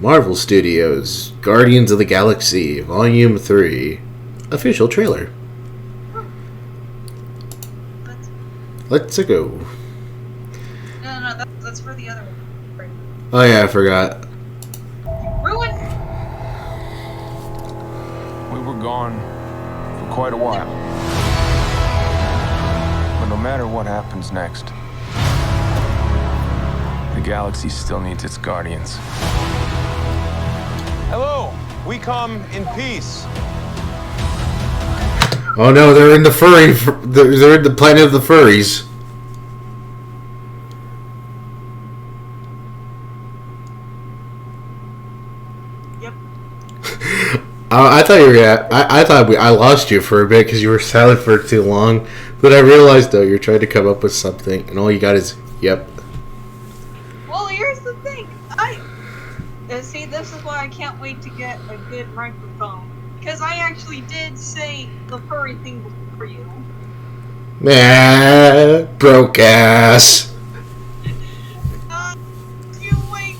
Marvel Studios, Guardians of the Galaxy, Volume 3, official trailer. Let's go. No, that's for the other one. Right. Oh yeah, I forgot. Ruin! We were gone for quite a while. But no matter what happens next, the galaxy still needs its guardians. Hello, we come in peace. Oh no, they're in the furry. They're in the planet of the furries. Yep. I thought you were. I lost you for a bit because you were silent for too long. But I realized though you're trying to come up with something, and all you got is yep. Well, here's the thing. See, this is why I can't wait to get a good microphone. Because I actually did say the furry thing before you. Nah, broke ass. You wait.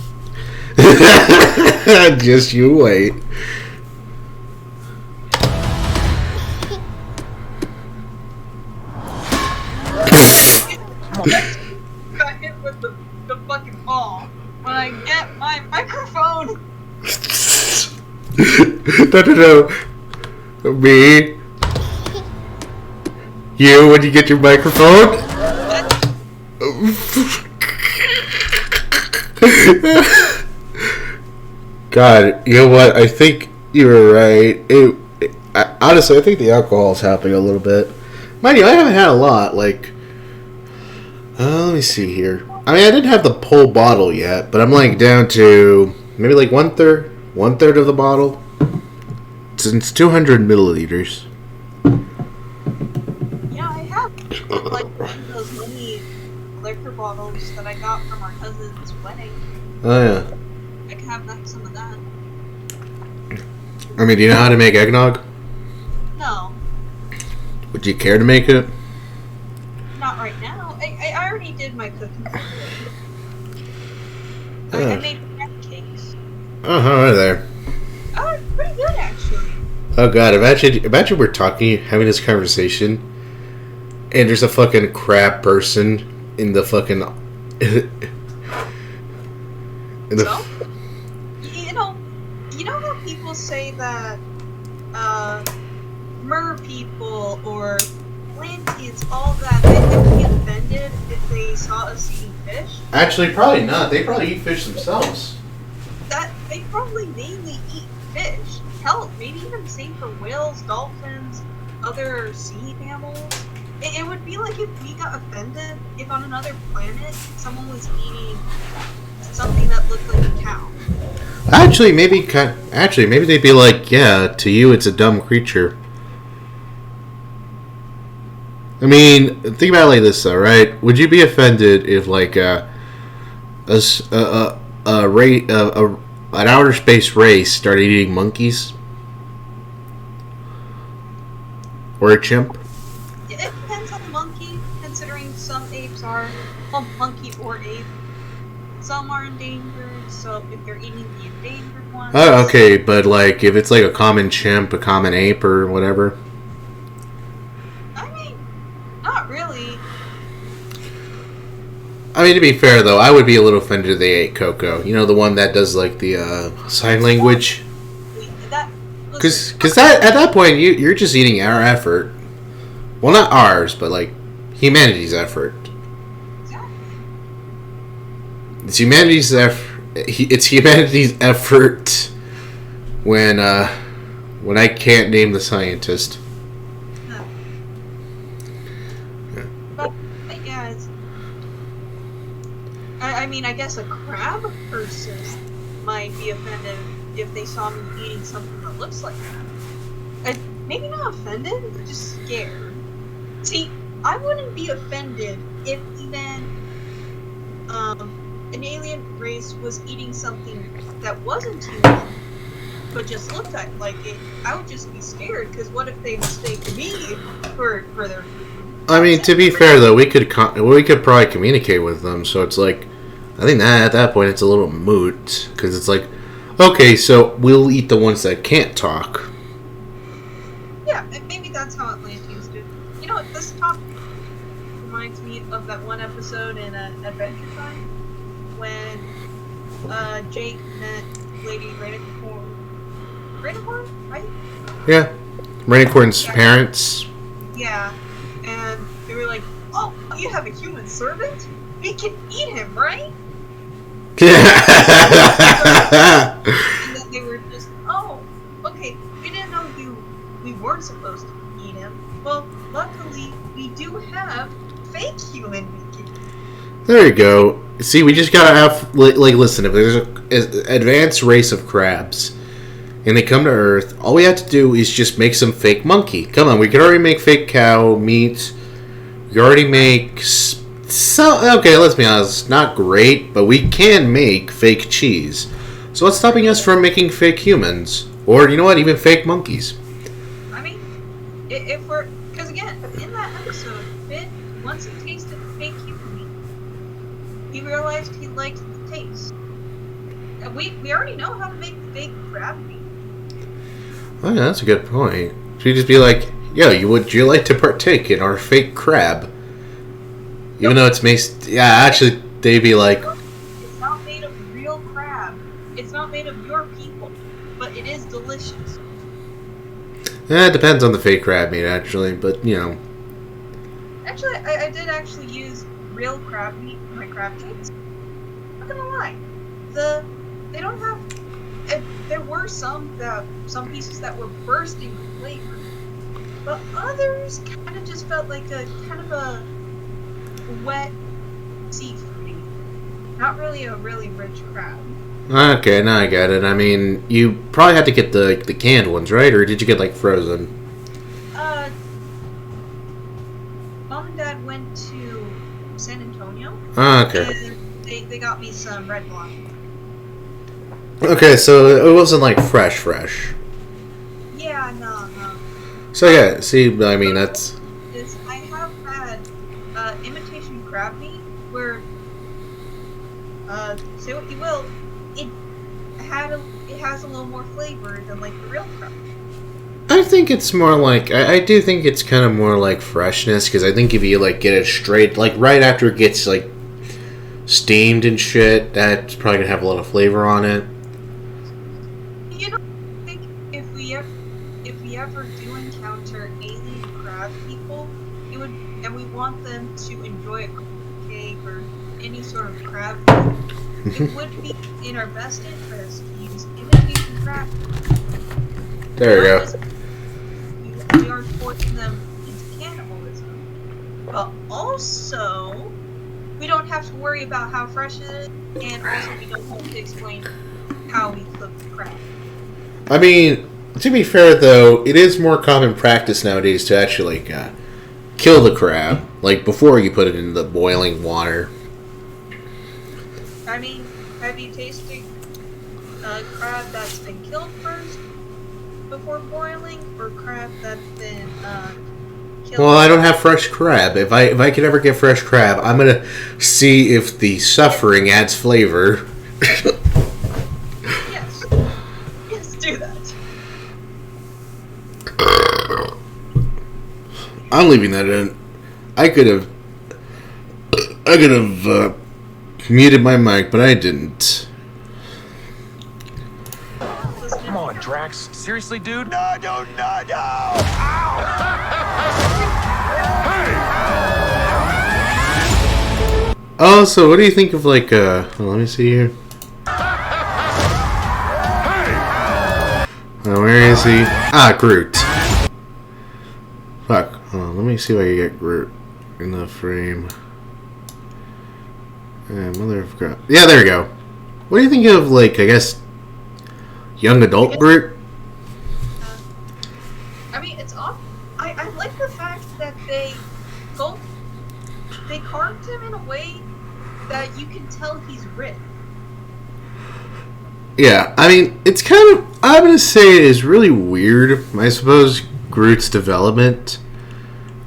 Just you wait. Got hit with the fucking ball. When I get my microphone. No. Me. You when you get your microphone. God, you know what? I think you were right. Honestly, I think the alcohol's helping a little bit. Mind you, I haven't had a lot. Like, let me see here. I mean, I didn't have the whole bottle yet, but I'm like down to maybe like one third of the bottle. It's 200 milliliters. Yeah, I have like one of those mini liquor bottles that I got from our cousin's wedding. Oh yeah. I can have some of that. I mean, do you know how to make eggnog? No, Would you care to make it? not right now. I already did my cooking for the week. I made pancakes. Oh, how are there? Oh, pretty good actually. Oh god, imagine we're talking, having this conversation, and there's a fucking crab person in the fucking... So, you know how people say that, mer people or Atlanteans, all that, they would get offended if they saw us eating fish? Actually, probably not. They probably eat fish themselves. That they probably mainly eat fish. Hell, maybe even the same for whales, dolphins, other sea mammals. It would be like if we got offended if on another planet someone was eating something that looked like a cow. Actually, maybe they'd be like, yeah, to you it's a dumb creature. I mean, think about it like this, though, right? Would you be offended if, like, an outer space race started eating monkeys? Or a chimp? It depends on the monkey, considering some apes are, well, monkey or ape. Some are endangered, so if they're eating the endangered ones... Oh, okay, but, like, if it's, like, a common chimp, a common ape, or whatever... Not really. I mean, to be fair, though, I would be a little offended if they ate Coco. You know, the one that does, like, the sign language? Because at that point, you're just eating our effort. Well, not ours, but, like, humanity's effort. Exactly. It's humanity's effort when I can't name the scientist. I mean, I guess a crab person might be offended if they saw me eating something that looks like that. Maybe not offended, but just scared. See, I wouldn't be offended if even an alien race was eating something that wasn't human, but just looked like it. I would just be scared, because what if they mistake me for their food? I mean, to be fair, though, we could probably communicate with them, so it's like, I think that at that point it's a little moot, because it's like, Okay, so we'll eat the ones that can't talk. Yeah, and maybe that's how Atlanteans do. You know what? This topic reminds me of that one episode in Adventure Time when Jake met Lady Rainicorn. Rainicorn, right? Yeah. Rainicorn's Yeah. parents. Yeah, and they were like, "Oh, you have a human servant? We can eat him, right?" And then they were just, "Oh, okay. We didn't know we weren't supposed to eat him. Well, luckily we do have fake human we can eat." There you go. See, we just gotta have like listen. If there's an advanced race of crabs, and they come to Earth, all we have to do is just make some fake monkey. Come on, we can already make fake cow meat. We can already make okay, let's be honest, not great, but we can make fake cheese. So what's stopping us from making fake humans? Or, you know what, even fake monkeys? I mean, if we're, because again, in that episode, Finn, once he tasted fake human meat, he realized he liked the taste. And we already know how to make fake crab meat. Oh, yeah, that's a good point. So you just be like, yo, would you like to partake in our fake crab? Even though it's made... Yeah, actually, they'd be like... It's not made of real crab. It's not made of your people. But it is delicious. it depends on the fake crab meat, actually. But, you know... Actually, I did actually use real crab meat for my crab cakes. Not gonna lie. They don't have... There were some pieces that were bursting with flavor. But others kind of just felt like a kind of a wet seafood. Not really a really rich crab. Okay, now I get it. I mean, you probably had to get the canned ones, right? Or did you get, like, frozen? Mom and Dad went to San Antonio. Okay. And they got me some red blonde. Okay, so it wasn't, like, fresh. Yeah, no. So, yeah, see, I mean, that's... I have had imitation crab meat where, say what you will, it has a little more flavor than like the real crab. I think it's more like... I do think it's kind of more like freshness, because I think if you, like, get it straight, like, right after it gets, like, steamed and shit, that's probably going to have a lot of flavor on it. You know, I think if we ever do encounter alien crab people, and we want them to enjoy a cake or any sort of crab, it would be in our best interest to use imitation crab. There you go. We aren't forcing them into cannibalism, but also we don't have to worry about how fresh it is, and also we don't have to explain how we cook the crab. I mean, to be fair, though, it is more common practice nowadays to actually, like, kill the crab, like, before you put it in the boiling water. I mean, have you tasted crab that's been killed first before boiling, or crab that's been killed? Well, I don't have fresh crab. If I could ever get fresh crab, I'm gonna see if the suffering adds flavor. Yes. Yes, do that. I'm leaving that in. I could have muted my mic, but I didn't. Come on, Drax. Seriously, dude? No! Ow! Oh, so what do you think of, like, let me see here. Where is he? Ah, Groot. Fuck. Oh, let me see if I can get Groot in the frame. Mother of God. Yeah, there we go. What do you think of, like, I guess, young adult Groot? I mean, it's off. I like the fact that they carved him in a way that you can tell he's rich. Yeah, I mean, it's kind of, I'm going to say it is really weird, I suppose, Groot's development.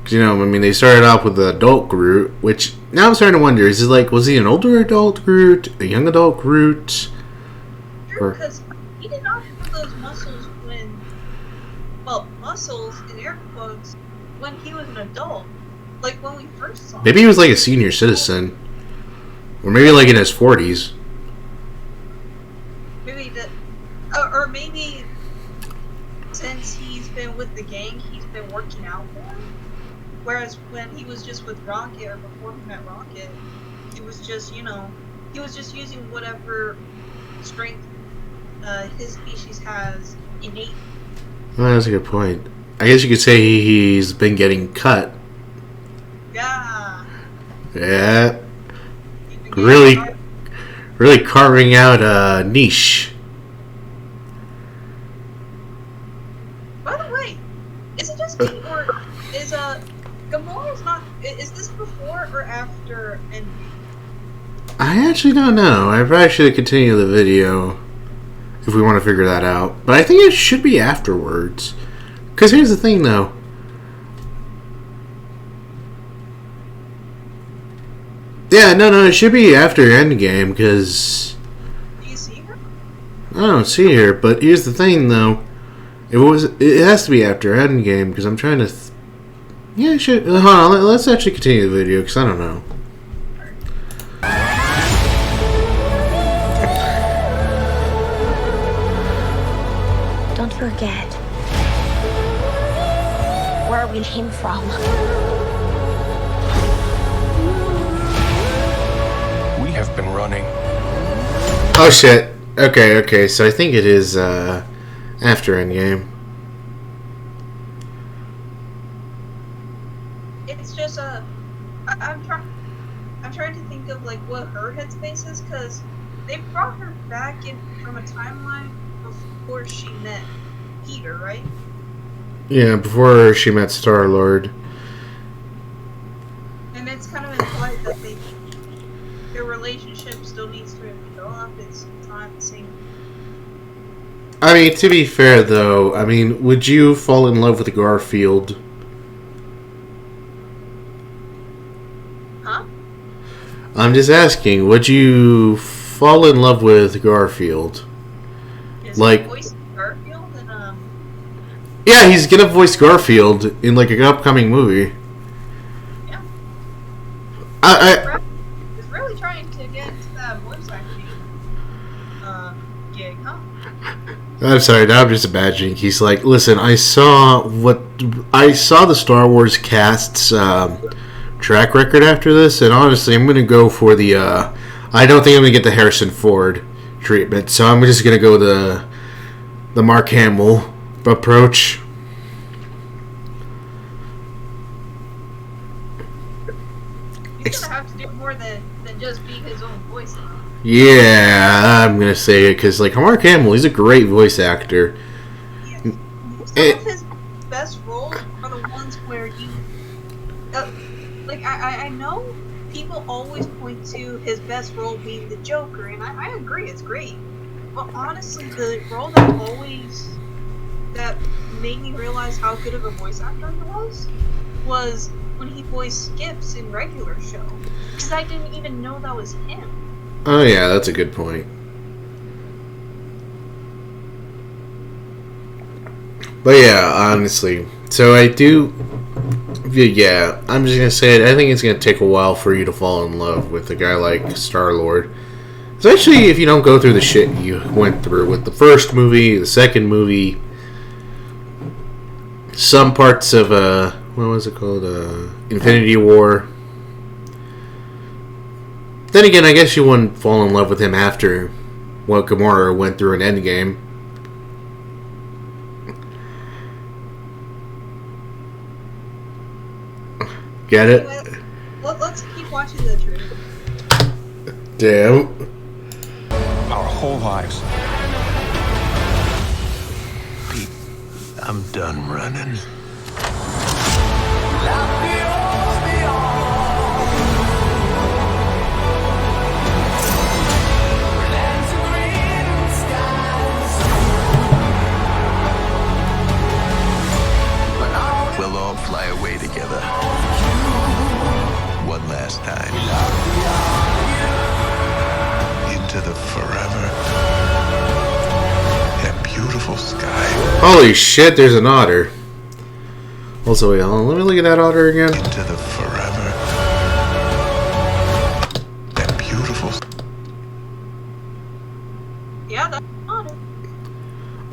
'Cause, you know, I mean, they started off with the adult Groot, which, now I'm starting to wonder, is it like, was he an older adult Groot? A young adult Groot? weird because he did not have those muscles when, well, muscles in air quotes, when he was an adult. Like when we first saw him. Maybe he was like a senior citizen. Or maybe like in his 40s. Maybe that, or maybe since he's been with the gang, he's been working out more. Whereas when he was just with Rocket, or before he met Rocket, he was just, he was just using whatever strength his species has innate. Oh, that's a good point. I guess you could say he's been getting cut. Yeah. Yeah. Really carving out a niche. By the way, is it just me, or is Gamora's not? Is this before or after Endgame? I actually don't know. I probably should continue the video if we want to figure that out. But I think it should be afterwards. Because here's the thing, though. Yeah, no, it should be after Endgame, because Do you see her? I don't see her. But here's the thing, though. It has to be after Endgame, because I'm trying to... Yeah, it should... Hold on, let's actually continue the video, because I don't know. Don't forget where we came from. We have been running. Oh, shit. Okay, so I think it is, after Endgame. It's just I'm trying to think of like what her headspace is, because they brought her back in from a timeline before she met Peter, right? Yeah, before she met Star-Lord. And it's kind of implied that their relationship still needs to develop. It's not the same. I mean, to be fair, though, I mean, would you fall in love with Garfield? Huh? I'm just asking, would you fall in love with Garfield? Is Like- it voice Garfield and Yeah, he's gonna voice Garfield in, like, an upcoming movie. yeah. I Is really trying to get into that voice acting gig, huh? I'm sorry, now I'm just imagining. He's like, listen, I saw the Star Wars cast's track record after this, and honestly, I'm gonna go for the, I don't think I'm gonna get the Harrison Ford treatment, so I'm just gonna go the Mark Hamill approach. He's gonna have to do more than just be his own voice. Yeah, I'm gonna say it because, like, Mark Hamill, he's a great voice actor. Yeah. Some of his best roles are the ones where you, like, I know people always point to his best role being the Joker, and I agree, it's great. But honestly, the role that made me realize how good of a voice actor he was when he voiced Skips in regular show, because I didn't even know that was him. Oh yeah, that's a good point. But yeah, honestly, so I do. Yeah, I'm just gonna say it. I think it's gonna take a while for you to fall in love with a guy like Star-Lord, especially if you don't go through the shit you went through with the first movie, the second movie, some parts of what was it called, Infinity War. Then again, I guess you wouldn't fall in love with him after what Gamora went through in Endgame. Get it? Anyway, let's keep watching the trailer. Damn. Our whole lives. Pete, I'm done running. We'll all fly away together. One last time. Into the forever. Holy shit, there's an otter. Also, wait, hold on, let me look at that otter again. Into the forever. That beautiful. Yeah, that's not it.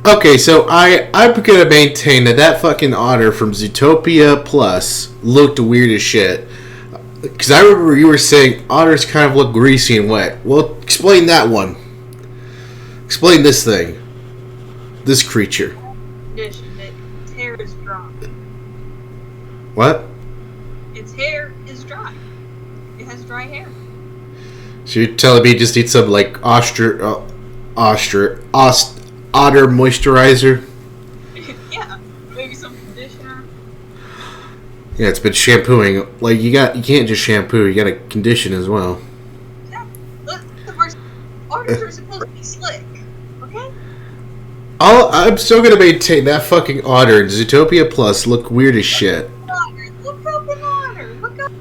Okay, so I'm gonna maintain that fucking otter from Zootopia Plus looked weird as shit. Because I remember you were saying otters kind of look greasy and wet. Well, explain that one. Explain this thing. This creature. Condition. Its hair is dry. What? Its hair is dry. It has dry hair. So you're telling me you just need some, like, otter moisturizer? Yeah, maybe some conditioner. Yeah, it's been shampooing. Like, you can't just shampoo, you gotta condition as well. Yeah, the first otters are supposed to be slick, okay? I'm still gonna maintain that fucking otter in Zootopia Plus look weird as shit. Look up an otter. Look up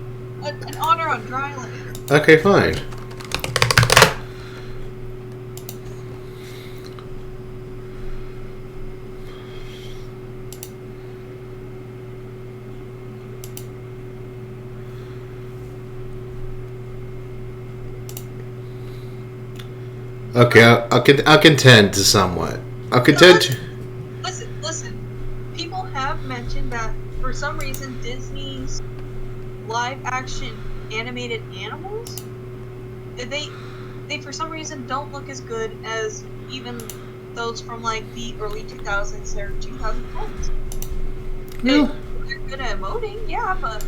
an otter on dry land. Okay, fine. Okay, I'll contend to somewhat. I'll contend to... Listen. People have mentioned that for some reason Disney's live-action animated animals, they for some reason don't look as good as even those from like the early 2000s or 2010s. Yeah. They're good at emoting, yeah, but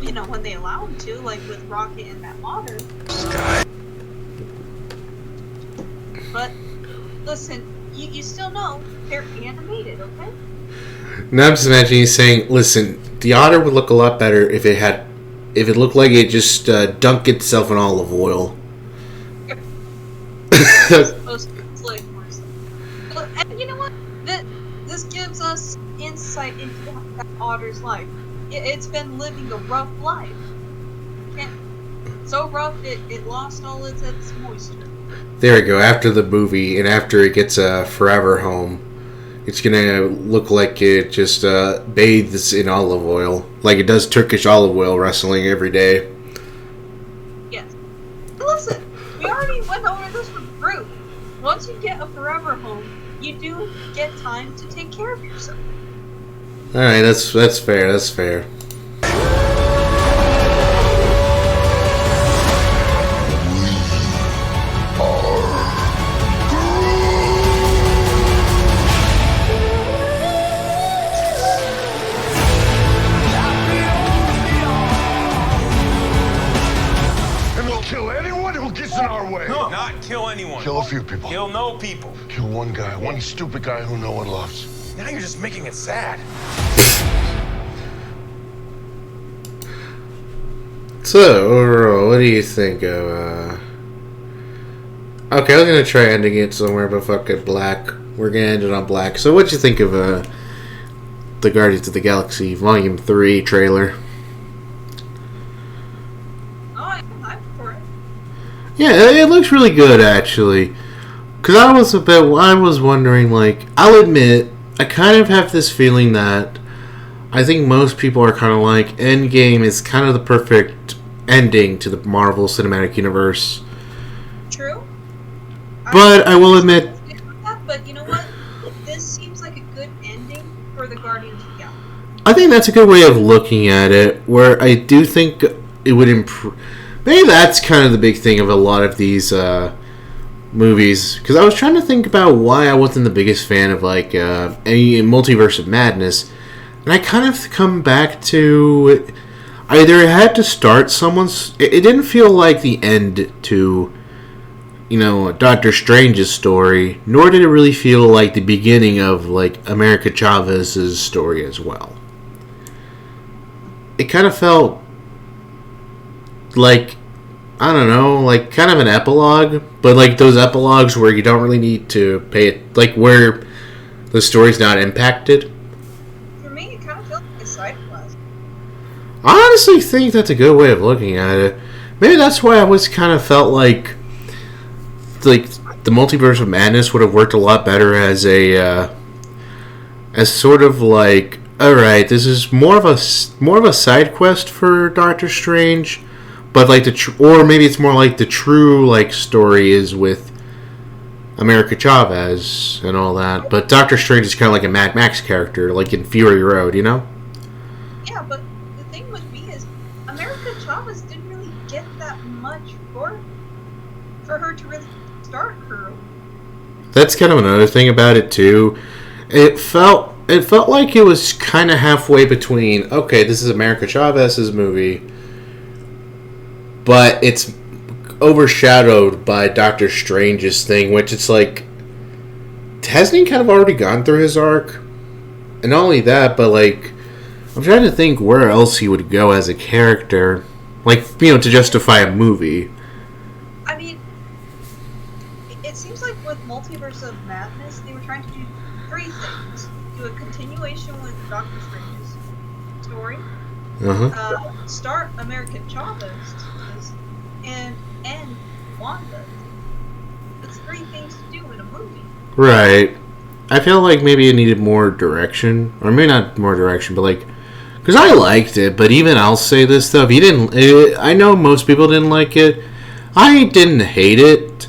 you know, when they allow them to, like with Rocket and that otter. But listen, you still know they're animated, okay? Now I'm just imagining you saying, "Listen, the otter would look a lot better if it looked like it just dunked itself in olive oil." It's supposed to be slick or something. And you know what? This gives us insight into that otter's life. It's been living a rough life. So rough it lost all its moisture. There we go. After the movie and after it gets a forever home, it's gonna look like it just bathes in olive oil, like it does Turkish olive oil wrestling every day. Yes. But listen, we already went over this with Groot. Once you get a forever home, you do get time to take care of yourself. All right, that's fair. That's fair. Kill anyone. Kill a few people. Kill no people. Kill one guy, one stupid guy who no one loves. Now you're just making it sad. So, overall, what do you think of, Okay, I was gonna try ending it somewhere, but fuck it, black. We're gonna end it on black. So, what'd you think of, the Guardians of the Galaxy Volume 3 trailer? I'm for it. Yeah, it looks really good, actually. Because I was wondering, like, I'll admit, I kind of have this feeling that I think most people are kind of like, Endgame is kind of the perfect ending to the Marvel Cinematic Universe. True. But I will admit... But you know what? This seems like a good ending for the Guardians of the Galaxy. I think that's a good way of looking at it, where I do think it would improve... Maybe that's kind of the big thing of a lot of these movies. Because I was trying to think about why I wasn't the biggest fan of, like, any Multiverse of Madness. And I kind of come back to... Either it had to start someone's... It didn't feel like the end to, you know, Doctor Strange's story. Nor did it really feel like the beginning of, like, America Chavez's story as well. It kind of felt... like, I don't know, like kind of an epilogue, but like those epilogues where you don't really need to pay it, like where the story's not impacted. For me, it kind of felt like a side quest. I honestly think that's a good way of looking at it. Maybe that's why I was kind of felt like the Multiverse of Madness would have worked a lot better as as sort of like, all right, this is more of a side quest for Doctor Strange, but like or maybe it's more like the true like story is with America Chavez and all that. But Doctor Strange is kind of like a Mad Max character, like in Fury Road, you know? Yeah, but the thing with me is, America Chavez didn't really get that much for her to really start her. That's kind of another thing about it too. It felt like it was kind of halfway between, okay, this is America Chavez's movie, but it's overshadowed by Doctor Strange's thing, which it's like, hasn't he kind of already gone through his arc? And not only that, but like, I'm trying to think where else he would go as a character, like, you know, to justify a movie. I mean, it seems like with Multiverse of Madness, they were trying to do three things: do a continuation with Doctor Strange's story, start American Chavez, and end Wanda. That's three things to do in a movie. Right. I feel like maybe it needed more direction, or maybe not more direction, but like, because I liked it, but even I'll say this though, if you didn't, I know most people didn't like it. I didn't hate it.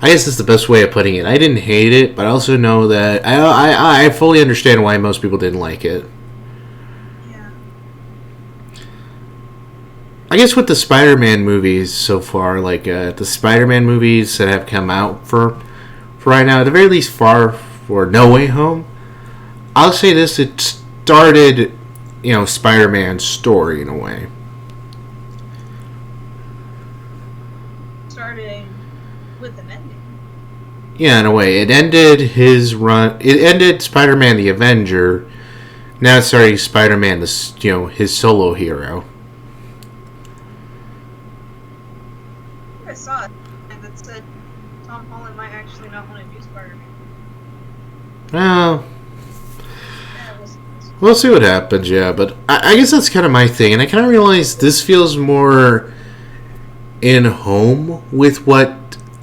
I guess that's the best way of putting it. I didn't hate it, but I also know that I fully understand why most people didn't like it. Yeah. I guess with the Spider-Man movies so far, like the Spider-Man movies that have come out for right now, at the very least Far for No Way Home, I'll say this, it started, you know, Spider-Man's story in a way. Starting with an ending. Yeah, in a way. It ended his run. It ended Spider-Man the Avenger. Now it's starting Spider-Man, his solo hero. I saw it, and it said Tom Holland might actually not want to do Spider-Man. Well, Yeah, we'll see what happens, yeah. But I guess that's kind of my thing. And I kind of realized this feels more in home with what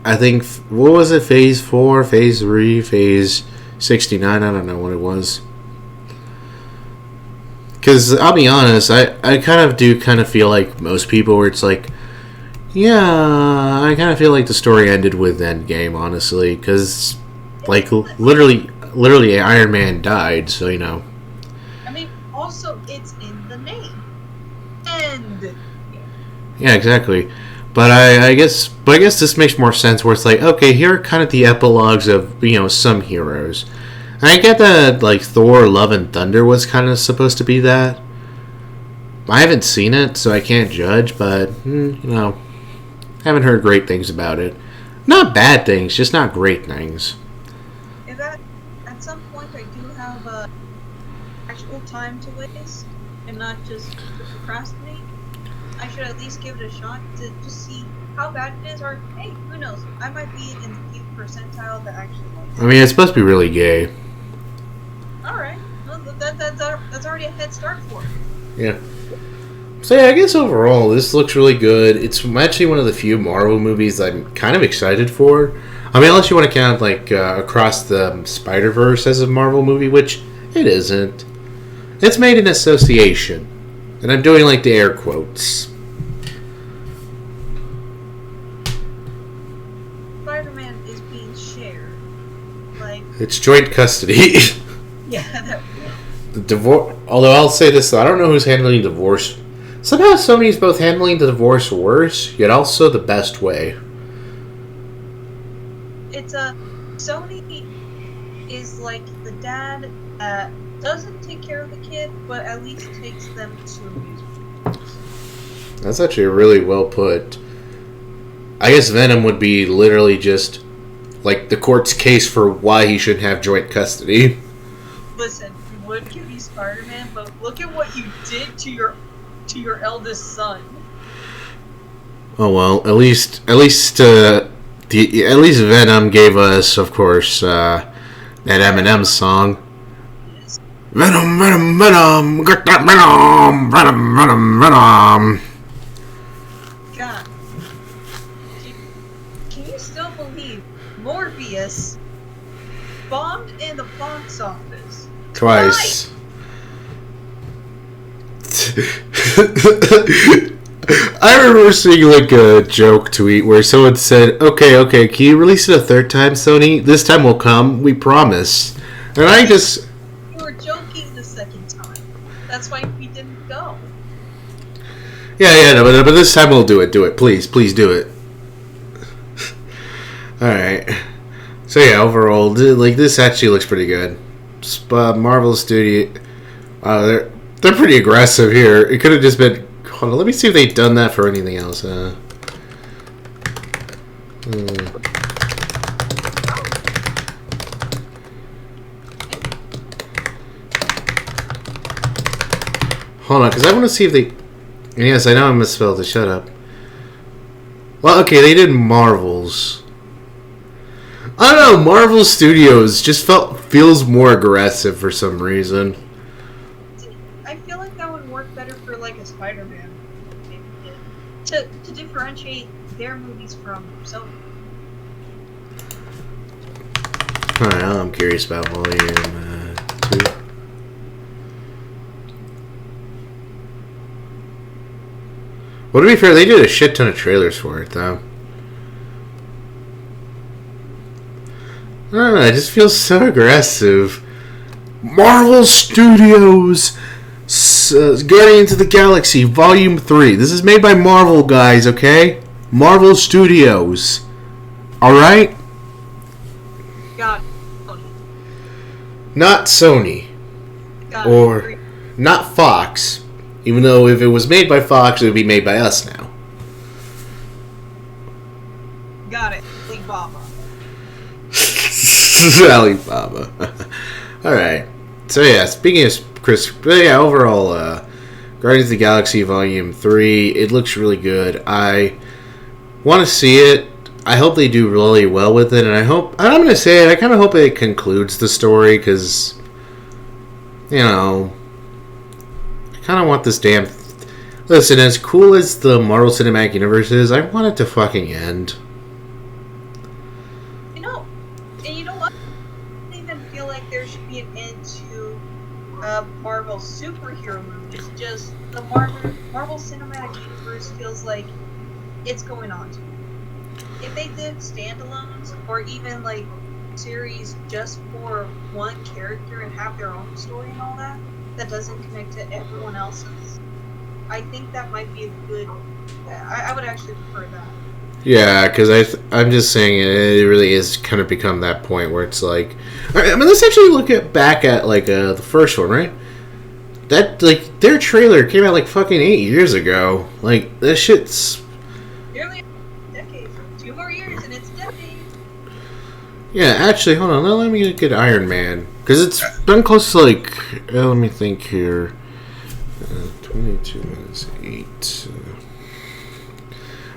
I think, what was it, Phase 4, Phase 3, Phase 69, I don't know what it was. Because, I'll be honest, I kind of do kind of feel like most people where it's like, yeah, I kind of feel like the story ended with Endgame, honestly. Because, like, literally Iron Man died, so, you know. I mean, also, it's in the name. End. Yeah, exactly. But I guess this makes more sense where it's like, okay, here are kind of the epilogues of, you know, some heroes. And I get that, like, Thor Love and Thunder was kind of supposed to be that. I haven't seen it, so I can't judge, but, you know, haven't heard great things about it. Not bad things, just not great things. If at some point I do have actual time to waste and not just procrastinate, I should at least give it a shot to just see how bad it is, or hey, who knows? I might be in the few percentile that actually likes it. I mean, it's supposed to be really gay. Alright, well, that's already a head start for it. Yeah. So yeah, I guess overall, this looks really good. It's actually one of the few Marvel movies I'm kind of excited for. I mean, unless you want to count, like, Across the Spider-Verse as a Marvel movie, which it isn't. It's made in association. And I'm doing, like, the air quotes. Spider-Man is being shared. Like, It's joint custody. yeah, that. The divorce. Although I'll say this, though, I don't know who's handling divorce. Somehow Sony's both handling the divorce worse, yet also the best way. It's Sony is like the dad that doesn't take care of the kid, but at least takes them to amusement parks. That's actually really well put. I guess Venom would be literally just like the court's case for why he shouldn't have joint custody. Listen, we would give you Spider-Man, but look at what you did to your eldest son. Oh well, at least Venom gave us, of course, that Eminem song. Venom, Venom, Venom, get that Venom, Venom, Venom, Venom. God, can you still believe Morbius bombed in the box office. Twice. I remember seeing like a joke tweet where someone said, okay, can you release it a third time, Sony? This time will come, we promise. And I just... You were joking the second time. That's why we didn't go. Yeah, no, but this time we'll do it. Do it. Please do it. Alright. So yeah, overall, like, this actually looks pretty good. Marvel Studio... they're pretty aggressive here. It could have just been... Hold on, let me see if they've done that for anything else. Hold on, because I want to see if they... Yes, I know I misspelled it. Shut up. Well, okay, they did Marvels. I don't know, Marvel Studios just feels more aggressive for some reason. I feel like that would work better for like a Spider-Man. Maybe to differentiate their movies from Sony. Alright, I'm curious about Volume 2. Well, to be fair, they did a shit ton of trailers for it, though. I don't know, it just feels so aggressive. Marvel Studios Guardians of the Galaxy Volume 3. This is made by Marvel, guys, okay? Marvel Studios. Alright? Got it. Not Sony. Got Or it. not Fox. Even though if it was made by Fox, it would be made by us now. Got it. Alibaba. Alibaba. Alright. So yeah, speaking of Chris... Yeah, overall, Guardians of the Galaxy Volume 3, it looks really good. I want to see it. I hope they do really well with it, and I'm going to say it, I kind of hope it concludes the story, because, you know... I kind of want this damn... Listen, as cool as the Marvel Cinematic Universe is, I want it to fucking end. You know what? I don't even feel like there should be an end to Marvel superhero movies. Just the Marvel Cinematic Universe feels like it's going on to. If they did standalones or even like series just for one character and have their own story and all that doesn't connect to everyone else's, I think that might be a good... I would actually prefer that. Yeah, because I'm just saying it really is kind of become that point where it's like... I mean, let's actually look back at, like, the first one, right? That, like, their trailer came out, like, fucking 8 years ago. Like, that shit's... Nearly a decade. 2 more years and it's a decade. Yeah, actually, hold on. Let me get Iron Man. Because it's been close to, like... let me think here. 22 minus 8...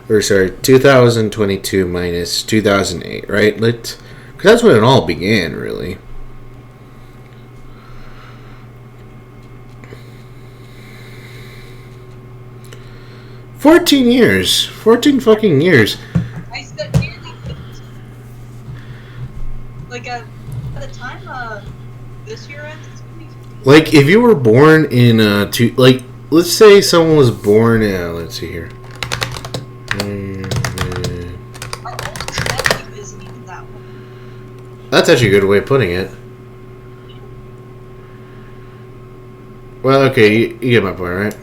or sorry, 2022 minus 2008, right? Because that's when it all began, really. $14 fucking years. I said nearly 50. Like, at the time this year ends, it's going to be... Like, if you were born in, like, let's say someone was born in, let's see here. Our oldest nephew isn't even that one. That's actually a good way of putting it. Well, okay, you get my point, right?